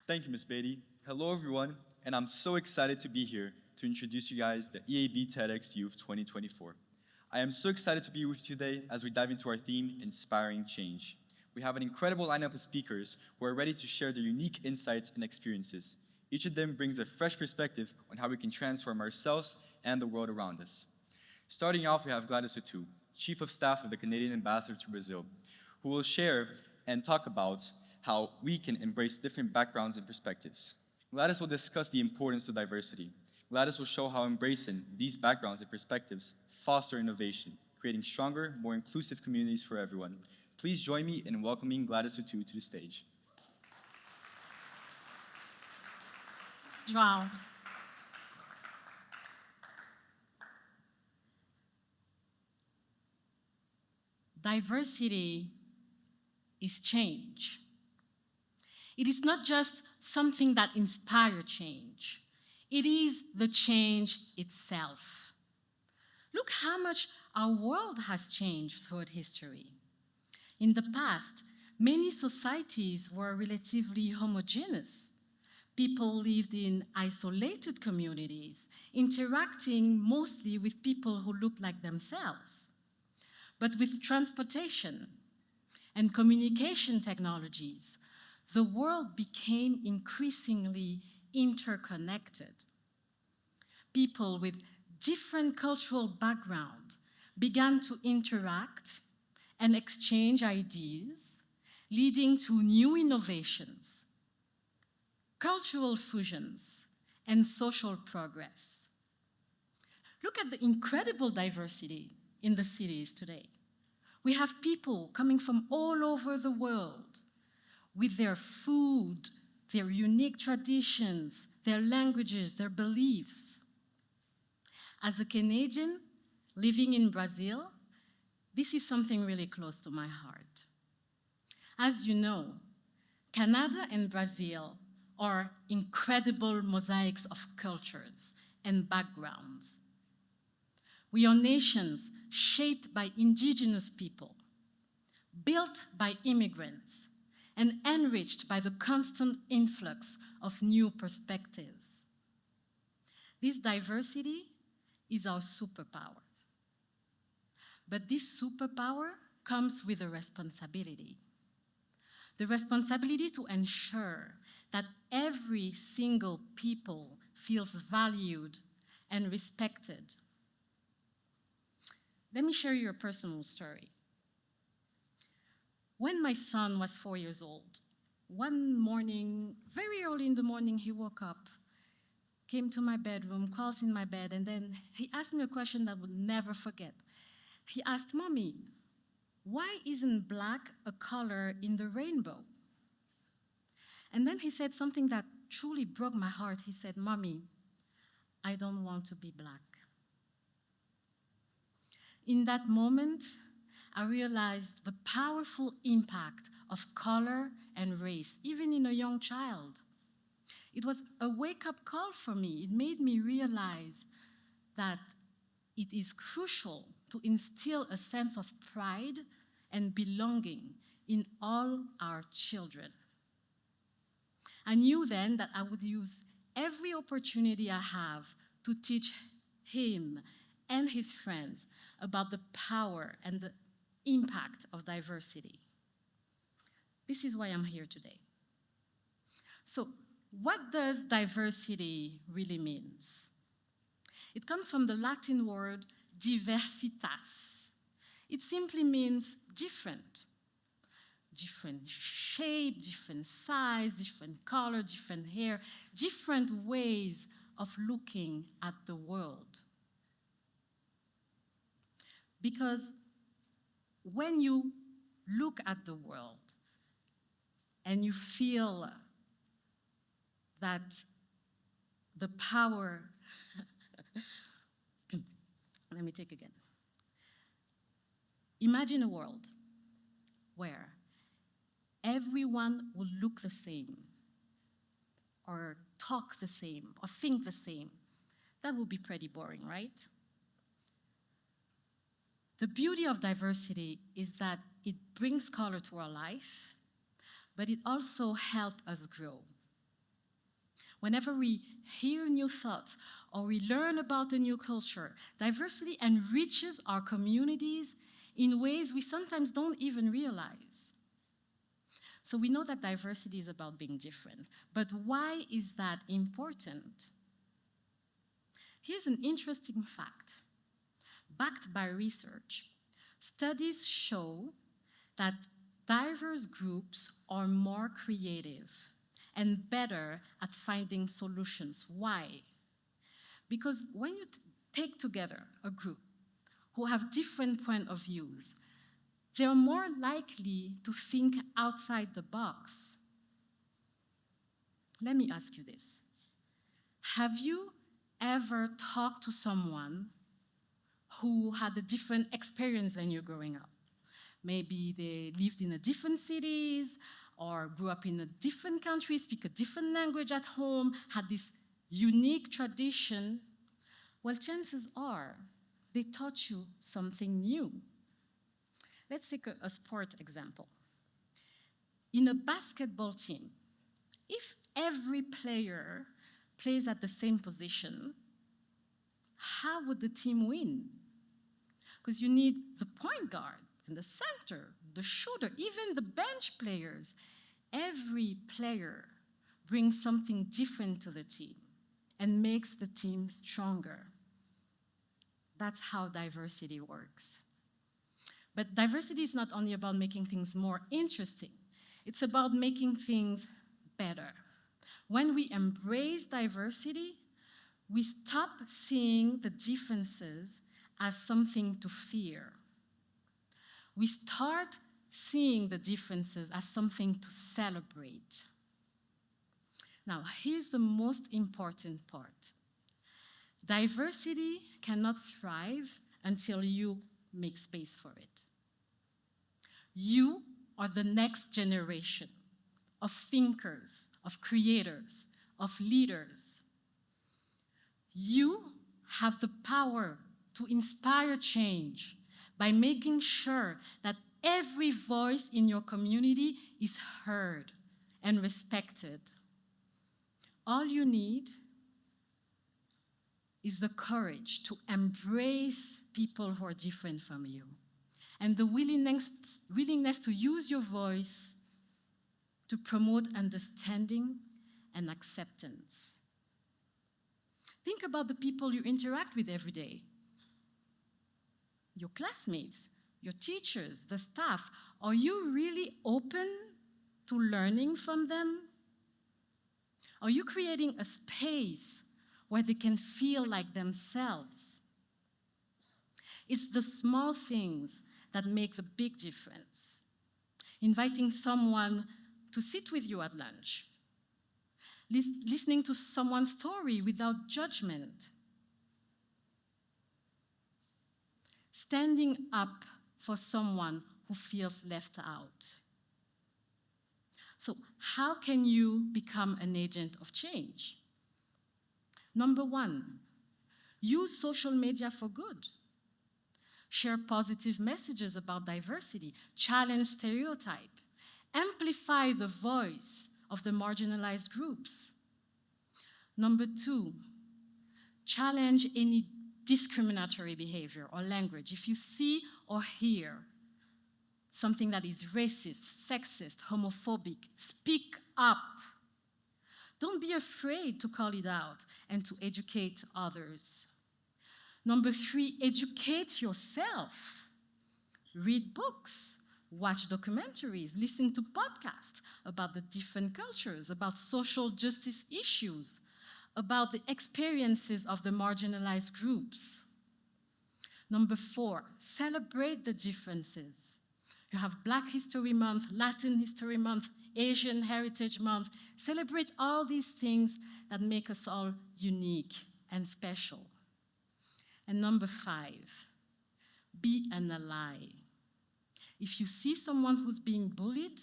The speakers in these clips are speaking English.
Thank you, Ms. Beatty. Hello, everyone, and I'm so excited to be here to introduce you guys the EAB TEDxYouth 2024. I am so excited to be with you today as we dive into our theme, Inspiring Change. We have an incredible lineup of speakers who are ready to share their unique insights and experiences. Each of them brings a fresh perspective on how we can transform ourselves and the world around us. Starting off, we have Gladys Otou, Chief of Staff of the Canadian Ambassador to Brazil, who will share and talk about how we can embrace different backgrounds and perspectives. Gladys will discuss the importance of diversity. Gladys will show how embracing these backgrounds and perspectives foster innovation, creating stronger, more inclusive communities for everyone. Please join me in welcoming Gladys Otou to the stage. Wow. Diversity is change. It is not just something that inspires change. It is the change itself. Look how much our world has changed throughout history. In the past, many societies were relatively homogeneous. People lived in isolated communities, interacting mostly with people who looked like themselves. But with transportation and communication technologies, the world became increasingly interconnected. People with different cultural backgrounds began to interact and exchange ideas, leading to new innovations, cultural fusions, and social progress. Look at the incredible diversity in the cities today. We have people coming from all over the world with their food, their unique traditions, their languages, their beliefs. As a Canadian living in Brazil, this is something really close to my heart. As you know, Canada and Brazil are incredible mosaics of cultures and backgrounds. We are nations shaped by indigenous people, built by immigrants, and enriched by the constant influx of new perspectives. This diversity is our superpower. But this superpower comes with a responsibility. The responsibility to ensure that every single people feels valued and respected. Let me share you a personal story. When my son was 4 years old, one morning, very early in the morning, he woke up, came to my bedroom, crawls in my bed, and then he asked me a question that I would never forget. He asked, "Mommy, why isn't black a color in the rainbow?" And then he said something that truly broke my heart. He said, "Mommy, I don't want to be black." In that moment, I realized the powerful impact of color and race, even in a young child. It was a wake-up call for me. It made me realize that it is crucial to instill a sense of pride and belonging in all our children. I knew then that I would use every opportunity I have to teach him and his friends about the power and the impact of diversity. This is why I'm here today. So, what does diversity really mean? It comes from the Latin word diversitas. It simply means different. Different shape, different size, different color, different hair, different ways of looking at the world. Because when you look at the world and you feel that the power, let me take again. Imagine a world where everyone will look the same, or talk the same, or think the same. That would be pretty boring, right? The beauty of diversity is that it brings color to our life, but it also helps us grow. Whenever we hear new thoughts or we learn about a new culture, diversity enriches our communities in ways we sometimes don't even realize. So we know that diversity is about being different, but why is that important? Here's an interesting fact. Backed by research, studies show that diverse groups are more creative and better at finding solutions. Why? Because when you take together a group who have different point of views, they're more likely to think outside the box. Let me ask you this. Have you ever talked to someone who had a different experience than you growing up? Maybe they lived in a different cities or grew up in a different country, speak a different language at home, had this unique tradition. Well, chances are they taught you something new. Let's take a sport example. In a basketball team, if every player plays at the same position, how would the team win? Because you need the point guard and the center, the shooter, even the bench players. Every player brings something different to the team and makes the team stronger. That's how diversity works. But diversity is not only about making things more interesting, it's about making things better. When we embrace diversity, we stop seeing the differences as something to fear. We start seeing the differences as something to celebrate. Now, here's the most important part. Diversity cannot thrive until you make space for it. You are the next generation of thinkers, of creators, of leaders. You have the power to inspire change by making sure that every voice in your community is heard and respected. All you need is the courage to embrace people who are different from you and the willingness to use your voice to promote understanding and acceptance. Think about the people you interact with every day. Your classmates, your teachers, the staff. Are you really open to learning from them? Are you creating a space where they can feel like themselves? It's the small things that make the big difference. Inviting someone to sit with you at lunch, listening to someone's story without judgment, standing up for someone who feels left out. So, how can you become an agent of change? Number one, use social media for good. Share positive messages about diversity, challenge stereotype, amplify the voice of the marginalized groups. Number two, challenge any discriminatory behavior or language. If you see or hear something that is racist, sexist, homophobic, speak up. Don't be afraid to call it out and to educate others. Number three, educate yourself. Read books, watch documentaries, listen to podcasts about the different cultures, about social justice issues, about the experiences of the marginalized groups. Number four, celebrate the differences. You have Black History Month, Latin History Month, Asian Heritage Month. Celebrate all these things that make us all unique and special. And number five, be an ally. If you see someone who's being bullied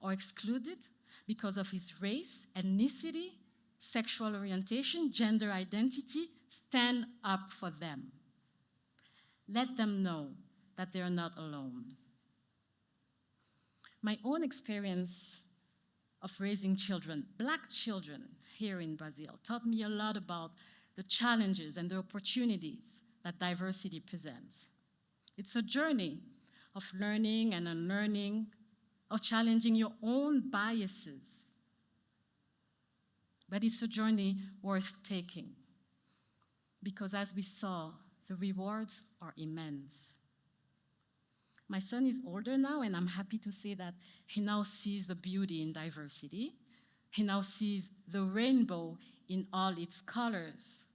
or excluded because of his race, ethnicity, sexual orientation, gender identity, stand up for them. Let them know that they are not alone. My own experience of raising children, Black children here in Brazil, taught me a lot about the challenges and the opportunities that diversity presents. It's a journey of learning and unlearning, of challenging your own biases. But it's a journey worth taking, because as we saw, the rewards are immense. My son is older now, and I'm happy to say that he now sees the beauty in diversity. He now sees the rainbow in all its colors.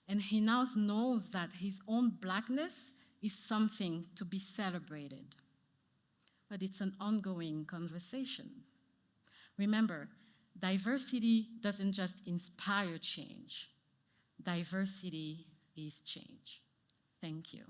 And he now knows that his own Blackness is something to be celebrated. But it's an ongoing conversation. Remember, diversity doesn't just inspire change. Diversity is change. Thank you.